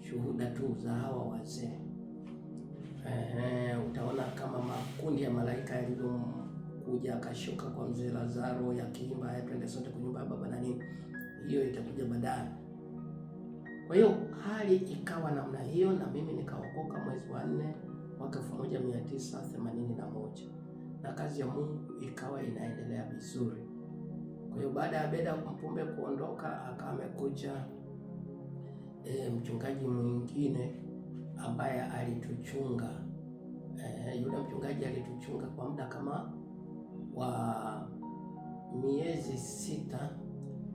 shuhuda tu za hawa wazee. Utaona kama makundi ya malaika yalivyokuja akashuka kwa mzee Lazaro yakiimba haya twende sote kwa nyumba ya baba na nini. Hiyo itakuja baadaye. Kwa hiyo hali ikawa namna hiyo, na mimi nikaokoka mwezi wa 4 mwaka 1981, na kazi ya Mungu ikawa inaendelea vizuri. Kwa hiyo baada ya Beda Mpumbe kuondoka, akamekuja mchungaji mwingine ambaye alituchunga. Yule mchungaji alituchunga kwa muda kama wa miezi 6,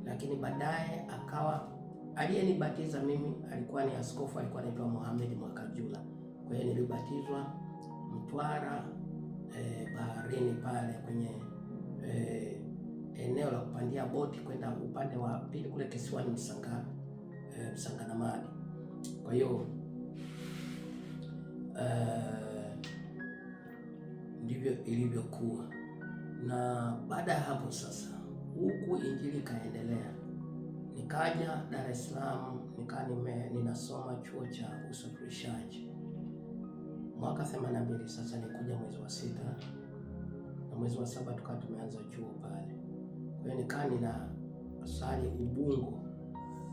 lakini baadaye akawa aliyenibatiza mimi alikuwa ni askofu, alikuwa anaitwa Mohamed Mwakajula. Kwa hiyo nilibatizwa Mtwara, baharini pale kwenye eneo la kupandia boti kwenda upande wa pili kule kisiwani Msanganamali. Kwa hiyo ndivyo ilivyokuwa, na baada ya hapo sasa huku injili kaendelea. Nikaja Dar es Salaam, ninasoma chuo cha usafirishaji mwaka 82. Sasa nikuja mwezi wa 6 na mwezi wa 7 tukawa tumeanza chuo pale. Kwa hiyo nikaa nina asali Ubungo.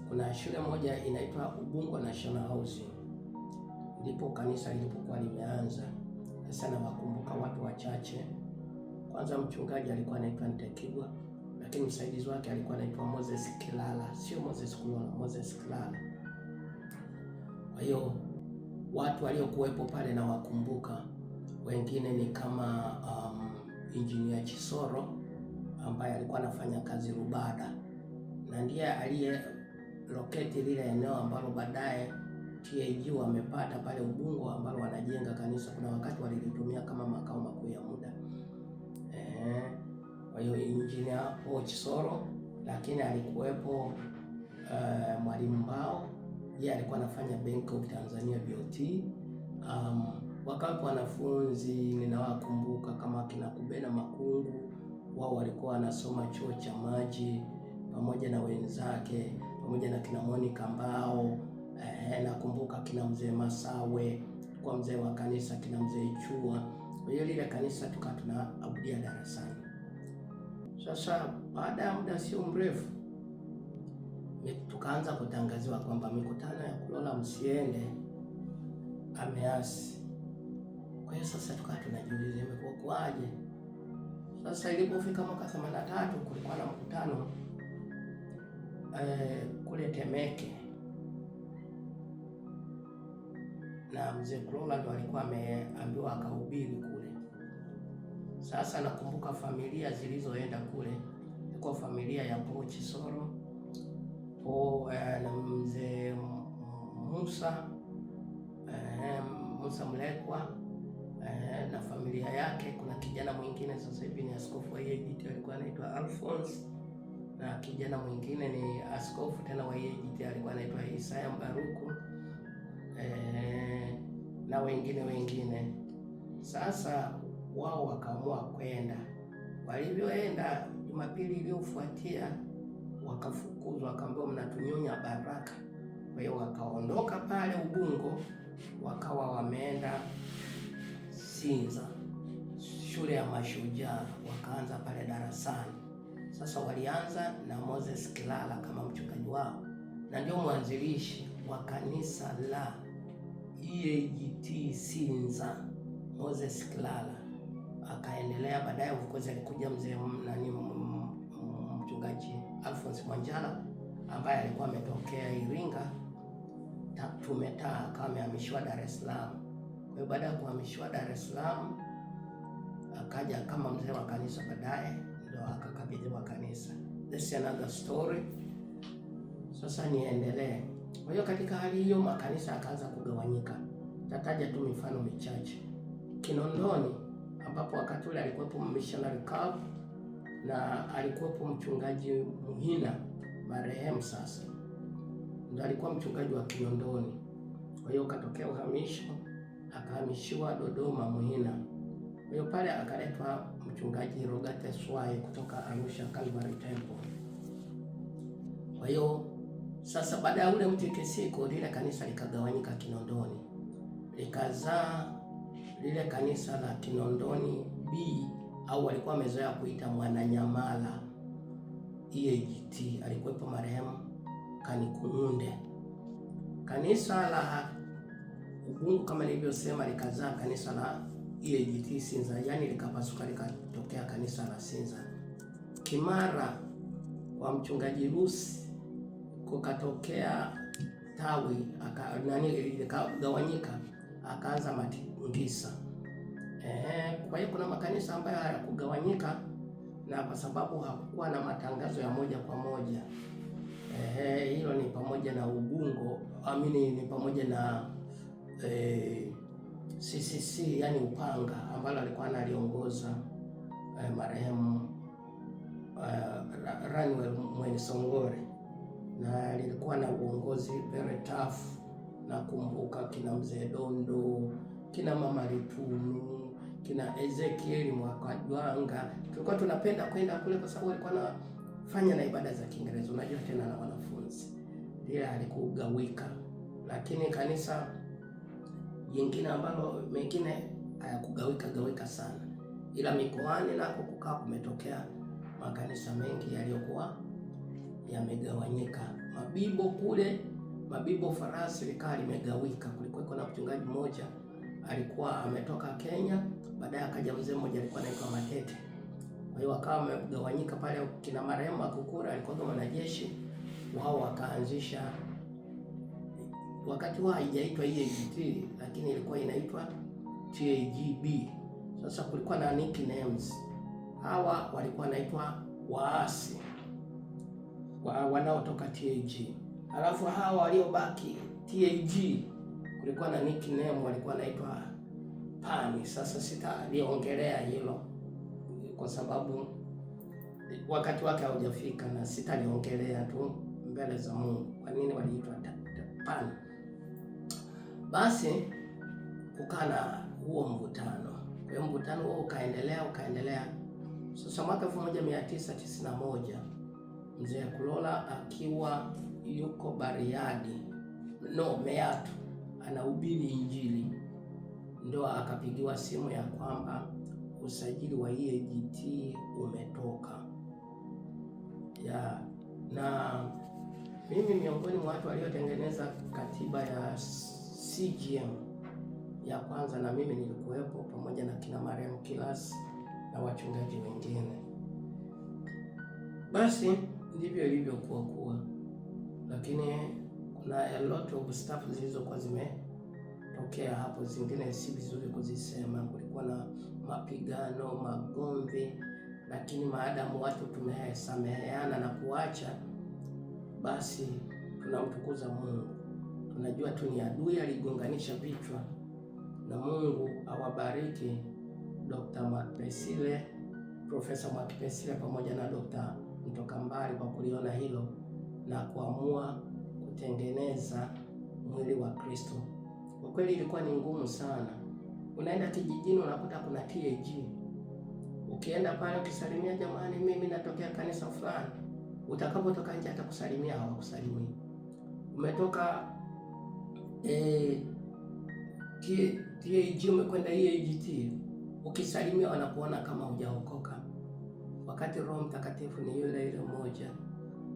Kuna shule moja inaitwa Ubungo National Housing, ndipo kanisa lilipokuwa limeanza. Sasa nawakumbuka watu wachache. Kwanza mchungaji alikuwa anaitwa Ntekigwa, lakini msaidizi wake alikuwa anaitwa Moses Kilala, sio Moses Kulola, Moses Kilala. Kwa hiyo watu waliokuwepo pale na wakumbuka, wengine ni kama Engineer Chisoro ambaye alikuwa anafanya kazi Rubada, na ndiye aliye locate lile eneo ambalo baadaye TAG wamepata pale Ubungo, ambalo wanajenga kanisa. Kuna wakati walilitumia kama makao makuu ya muda. Kwa hiyo Engineer Chisoro, lakini alikuwepo Mwalimu Mbao, yeye alikuwa anafanya Bank of Tanzania BOT. Wakapo wanafunzi ninawakumbuka kama kina Kubena Makungu, wao walikuwa wanasoma chuo cha maji pamoja na wenzake, pamoja na kina Monica Mbao. Nakumbuka kina mzee Masawe, kwa mzee wa kanisa, kina mzee Chua. Kwa hiyo lile kanisa tukawa tunaabudia darasani. Sasa baada ya muda sio mrefu tukaanza kutangaziwa kwamba mikutano ya Kulola msiende, ameasi. Kwa hiyo sasa tukawa tunajiuliza imekuwa kwaje? Sasa ilipofika mwaka 83 kulikuwa na mkutano kule Temeke, na mzee Kulola ndo alikuwa ameambiwa akahubiri kule. Sasa nakumbuka familia zilizoenda kule, ilikuwa familia ya Paul Chisoro, na mzee Musa Mlekwa, na familia yake. Kuna kijana mwingine sasa hivi ni askofu wa EAGT alikuwa anaitwa Alphonse, na kijana mwingine ni askofu tena wa EAGT alikuwa anaitwa Isaya Mbaruku, na wengine. Sasa wao wakaamua kwenda. Walivyoenda Jumapili iliyofuatia wakafukuzwa, wakaambiwa mnatunyonya baraka. Kwa hiyo wakaondoka pale Ubungo, wakawa wameenda Sinza, shule ya Mashujaa, wakaanza pale darasani. Sasa walianza na Moses Kilala kama mchungaji wao, na ndio mwanzilishi wa kanisa la EAGT Sinza, Moses Kilala. Akaendelea baadaye, ukozi alikuja mzee mchungaji Alphonse Mwanjala ambaye alikuwa ametokea Iringa, akawa amehamishiwa Dar es Salaam. Kwa hiyo baada ya kuhamishiwa Dar es Salaam akaja kama mzee wa kanisa, baadaye ndio akakabidhiwa kanisa. That's another story. Sasa niendelee. Kwa hiyo katika hali hiyo makanisa yakaanza kugawanyika. Tataja tu mifano michache. Kinondoni ambapo wakati ule alikuwepo missionary Cup na alikuwepo mchungaji Muhina marehemu, sasa ndio alikuwa mchungaji wa Kinondoni. Kwa hiyo katokea uhamisho, akahamishiwa Dodoma Muhina. Kwa hiyo pale akaletwa mchungaji Rogate Swai kutoka Arusha Calvary Temple. Kwa hiyo Sasa baada ya ule mtikisiko, lile kanisa likagawanyika Kinondoni, likazaa lile kanisa la Kinondoni B, au walikuwa wamezoea kuita Mwananyamala EAGT. Alikuwepo marehemu Kanikununde. Kanisa la Ubungo kama nilivyosema likazaa kanisa la EAGT Sinza, yani likapasuka likatokea kanisa la Sinza. Kimara kwa mchungaji Rusi kukatokea tawi likagawanyika, akaanza Matingisa. Kwa hiyo kuna makanisa ambayo hayakugawanyika, na kwa sababu hakukuwa na matangazo ya moja kwa moja. Hilo ni pamoja na Ubungo, ni pamoja na CCC, yani Upanga, ambalo alikuwa analiongoza marehemu Ranuel Mwenisongore, na lilikuwa na uongozi very tough. Nakumbuka kina Mzee Dondo, kina Mama Litunu, kina Ezekiel Mwakajwanga. Tulikuwa tunapenda kwenda kule kwa sababu walikuwa wanafanya na ibada za Kiingereza, unajua tena na wanafunzi. Ile halikugawika. Lakini kanisa jingine ambalo mengine hayakugawika sana, ila mikoani nako kukaa kumetokea makanisa mengi yaliyokuwa yamegawanyika. Mabibo kule, Mabibo Farasi likaa limegawika. Kulikuwa na mchungaji mmoja alikuwa ametoka Kenya, baadaye akaja mzee mmoja alikuwa anaitwa Matete. Kwa hiyo wakawa wamegawanyika pale. Kina marehemu Makukura alikuwa mwanajeshi, wao wakaanzisha, wakati wao haijaitwa EAGT, lakini ilikuwa inaitwa TAGB. Sasa kulikuwa na nicknames. Hawa walikuwa wanaitwa waasi wanaotoka TAG. Alafu hawa waliobaki TAG kulikuwa na nickname, walikuwa wanaitwa Pani. Sasa sitaliongelea hilo kwa sababu wakati wake haujafika, na sitaliongelea tu mbele za Mungu kwa nini waliitwa Pani. Basi kukana huo mvutano. Kwa hiyo mvutano huo ukaendelea. Sasa mwaka 1991 Mzee Kulola akiwa yuko Bariadi, Meatu, anahubiri Injili, ndio akapigiwa simu ya kwamba usajili wa EAGT umetoka. Na mimi miongoni mwa watu waliotengeneza katiba ya CGM ya kwanza, na mimi nilikuwepo pamoja na kina Mariam Kilas na wachungaji wengine. Basi ndivyo ilivyokuwa, lakini kuna a lot of stuff zilizokuwa zimetokea hapo, zingine si vizuri kuzisema. Kulikuwa na mapigano, magomvi, lakini maadamu watu tumesameheana na kuacha, basi tunamtukuza Mungu. Tunajua tu ni adui aligonganisha vichwa, na Mungu awabariki Dr. Mwakipesile, Profesa Mwakipesile pamoja na Dr. Mtokambali kwa kuliona hilo na kuamua kutengeneza mwili wa Kristo. Kwa kweli ilikuwa ni ngumu sana. Unaenda kijijini unakuta kuna TAG. Ukienda pale ukisalimia, jamani mimi natokea kanisa fulani, utakapotoka nje atakusalimia, hawakusalimii. Umetoka TAG umekwenda EAGT, ukisalimia wanakuona kama hujaokoka, wakati Roho Mtakatifu ni yule mmoja.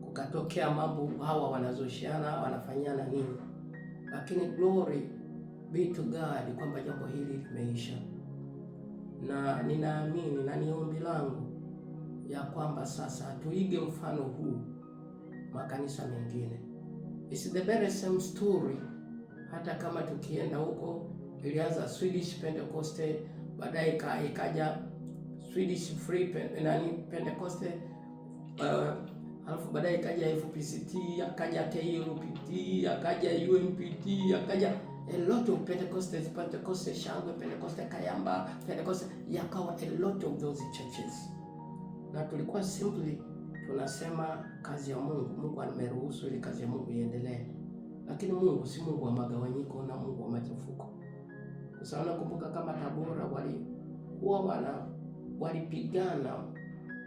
Kukatokea mambo, hawa wanazoshiana, wanafanyana nini, lakini glory be to God kwamba jambo hili limeisha, na ninaamini na ni ombi langu ya kwamba sasa tuige mfano huu makanisa mengine. It's the very same story. Hata kama tukienda huko, ilianza Swedish Pentecost, baadaye ikaja Swedish Free Pentecost, alafu baadaye ikaja FPCT, akaja KLPT, akaja UMPT, akaja a lot of Pentecost Shangwe, Pentecost Kayamba, Pentecost, yakawa a lot of those churches. Na tulikuwa simply tunasema kazi ya Mungu. Mungu ameruhusu ili kazi ya Mungu iendelee. Lakini Mungu si Mungu wa magawanyiko na Mungu wa machafuko. Sasa nakumbuka kama Tabora walipigana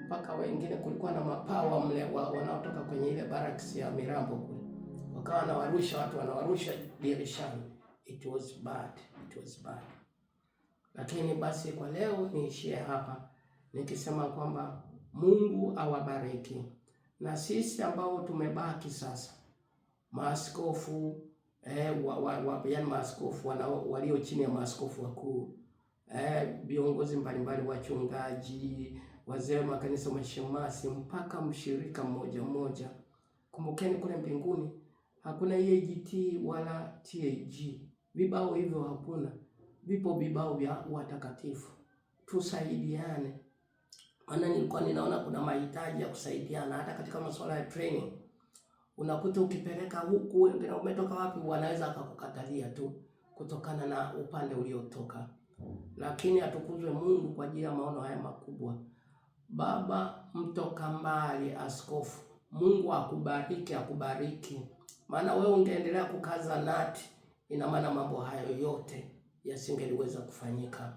mpaka wengine, kulikuwa na mapawa mle wanaotoka kwenye ile barracks ya Mirambo kule. wakawa wanawarusha watu, wanawarusha dirishani. It was bad, it was bad. Lakini basi kwa leo niishie hapa nikisema kwamba Mungu awabariki, na sisi ambao tumebaki sasa, maaskofu yaani maaskofu walio chini ya maaskofu wakuu, viongozi mbalimbali, wachungaji, wazee wa makanisa, mashemasi, mpaka mshirika mmoja mmoja, kumbukeni kule mbinguni hakuna EAGT wala TAG. Vibao hivyo hakuna, vipo vibao vya watakatifu. Tusaidiane, maana nilikuwa ninaona kuna mahitaji ya kusaidiana hata katika masuala ya training. Unakuta ukipeleka huku, wengine umetoka wapi, wanaweza akakukatalia tu kutokana na upande uliotoka. Lakini atukuzwe Mungu kwa ajili ya maono haya makubwa. Baba mtoka mbali, askofu, Mungu akubariki, akubariki. Maana wewe ungeendelea kukaza nati, ina maana mambo hayo yote yasingeliweza kufanyika.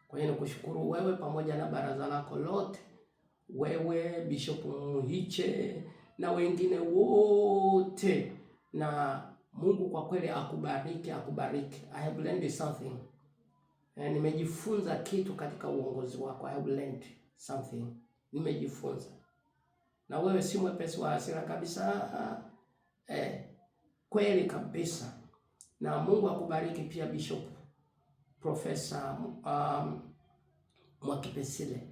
Kwa hiyo nikushukuru wewe pamoja na baraza lako lote, wewe Bishop Muhiche na wengine wote, na Mungu kwa kweli akubariki, akubariki. I have learned something. Nimejifunza kitu katika uongozi wako. I have learned something. Nimejifunza. Na wewe si mwepesi wa hasira kabisa. Kweli kabisa. Na Mungu akubariki pia Bishop Profesa Mwakipesile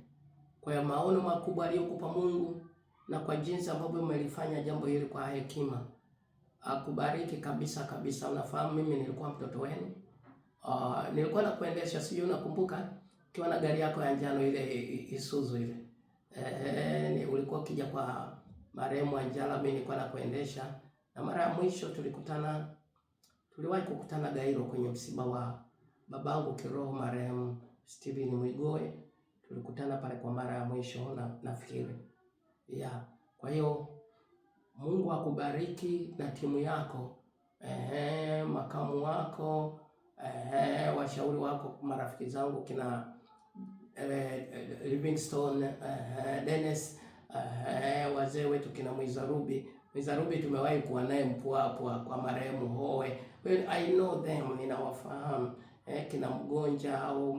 kwa maono makubwa aliyokupa Mungu na kwa jinsi ambavyo umelifanya jambo hili kwa hekima. Akubariki kabisa kabisa. Unafahamu mimi nilikuwa mtoto wenu. Nilikuwa nakuendesha, sijui unakumbuka, ukiwa na gari yako ya njano ile Isuzu ile. Ulikuwa ukija kwa marehemu Anjala, mimi nilikuwa nakuendesha. Na mara ya mwisho tuliwahi kukutana Gairo kwenye msiba wa babangu kiroho marehemu Steven Mwigoe. Tulikutana pale kwa mara ya mwisho na nafikiri. Kwa hiyo Mungu akubariki na timu yako, makamu wako, washauri wako, marafiki zangu kina Livingstone, Dennis, wazee wetu kina Mwizarubi. Mwizarubi tumewahi kuwa naye Mpwapwa kwa marehemu Hoe. Well, I know them, ninawafahamu. Kina Mgonja au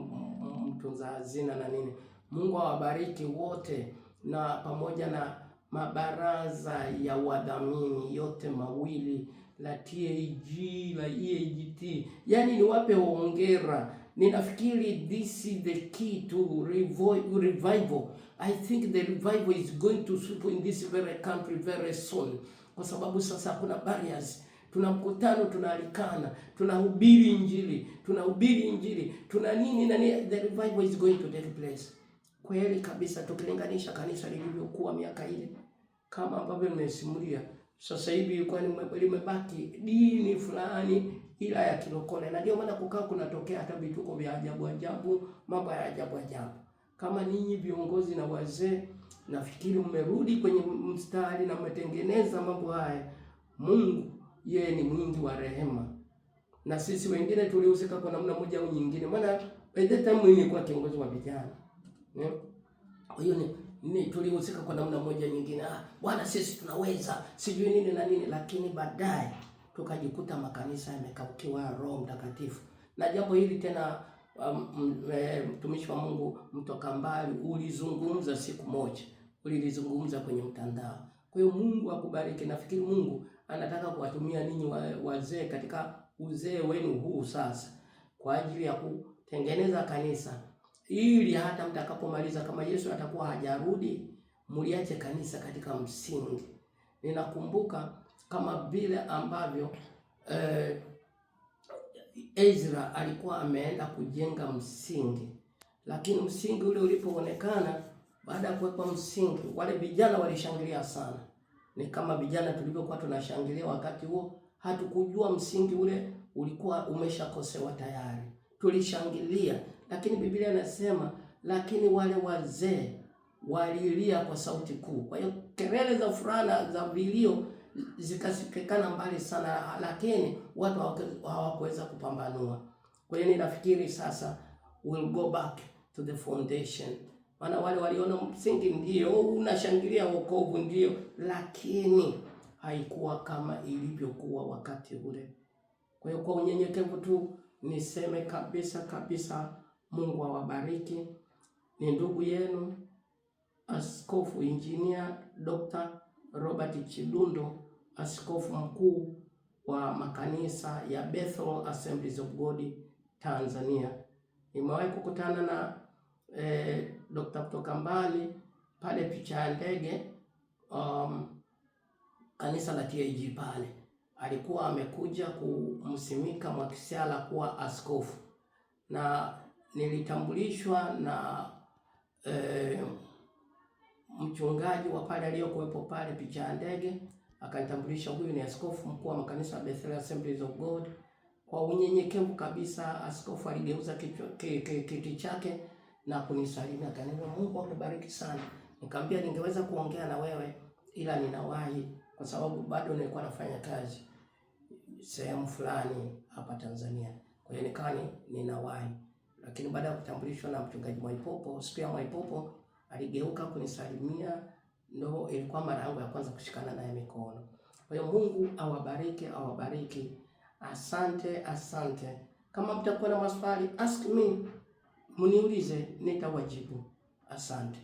mtunza hazina na nini. Mungu awabariki wote, na pamoja na mabaraza ya wadhamini yote mawili, la TAG la EAGT. Yaani niwape hongera. Ninafikiri this is the key to revival. I think the revival is going to sweep in this very country very soon. Kwa sababu sasa kuna barriers. Tuna mkutano, tunaalikana, tunahubiri injili, tuna nini na nini. The revival is going to take place. Kweli kabisa, tukilinganisha kanisa lilivyokuwa miaka ile, kama ambavyo nimesimulia, sasa hivi ilikuwa limebaki dini fulani ila ya kilokole, na ndio maana kukaa kunatokea hata vituko vya ajabu ajabu, mambo ya ajabu ajabu. Kama ninyi viongozi na wazee, nafikiri mmerudi kwenye mstari na mmetengeneza mambo haya. Mungu yeye ni mwingi wa rehema, na sisi wengine tulihusika kwa namna moja au nyingine. Maana by the time mimi nilikuwa kiongozi wa vijana, kwa hiyo ni tulihusika kwa namna moja nyingine. Bwana sisi tunaweza, sijui nini na nini, lakini baadaye tukajikuta makanisa yamekaukiwa Roho Mtakatifu. Na jambo hili tena mtumishi wa Mungu mtoka mbali ulizungumza siku moja, ulizungumza kwenye mtandao. Kwa hiyo Mungu akubariki. Nafikiri Mungu anataka kuwatumia ninyi wazee katika uzee wenu huu sasa kwa ajili ya kutengeneza kanisa, ili hata mtakapomaliza, kama Yesu atakuwa hajarudi, mliache kanisa katika msingi. Ninakumbuka kama vile ambavyo Ezra alikuwa ameenda kujenga msingi, lakini msingi ule ulipoonekana, baada ya kuwekwa msingi, wale vijana walishangilia sana. Ni kama vijana tulivyokuwa tunashangilia wakati huo, hatukujua msingi ule ulikuwa umeshakosewa tayari. Tulishangilia, lakini Biblia inasema lakini wale wazee walilia kwa sauti kuu. Kwa hiyo kelele za furaha za vilio zikasikikana mbali sana, lakini watu hawakuweza kupambanua. Kwa hiyo ninafikiri sasa we'll go back to the foundation. Maana wale waliona msingi ndio unashangilia wokovu ndio, lakini haikuwa kama ilivyokuwa wakati ule. Kwa hiyo kwa unyenyekevu tu niseme kabisa, Mungu awabariki. Ni ndugu yenu Askofu Injinia Dr. Robert Chidundo, askofu mkuu wa makanisa ya Bethel Assemblies of God Tanzania. Nimewahi kukutana na Dr. kutoka mbali pale picha ya ndege, kanisa la TAG pale. Alikuwa amekuja kumsimika Mwakisyala kuwa askofu, na nilitambulishwa na mchungaji wa pale aliyokuwepo pale picha ya ndege, akanitambulisha huyu ni askofu mkuu wa makanisa ya Bethel Assemblies of God. Kwa unyenyekevu kabisa, askofu aligeuza kiti chake na kunisalimia, akaniambia Mungu akubariki sana. Nikamwambia ningeweza kuongea na wewe ila ninawahi kwa sababu bado nilikuwa nafanya kazi sehemu fulani hapa Tanzania. Kwa hiyo nikawa ninawahi. Lakini baada ya kutambulishwa na mchungaji Mwaipopo, siku ya Mwaipopo aligeuka kunisalimia, ndio ilikuwa mara yangu ya kwanza kushikana naye mikono. Kwa hiyo Mungu awabariki. Asante. Kama mtakuwa na maswali, ask me, mniulize, nitawajibu. Asante.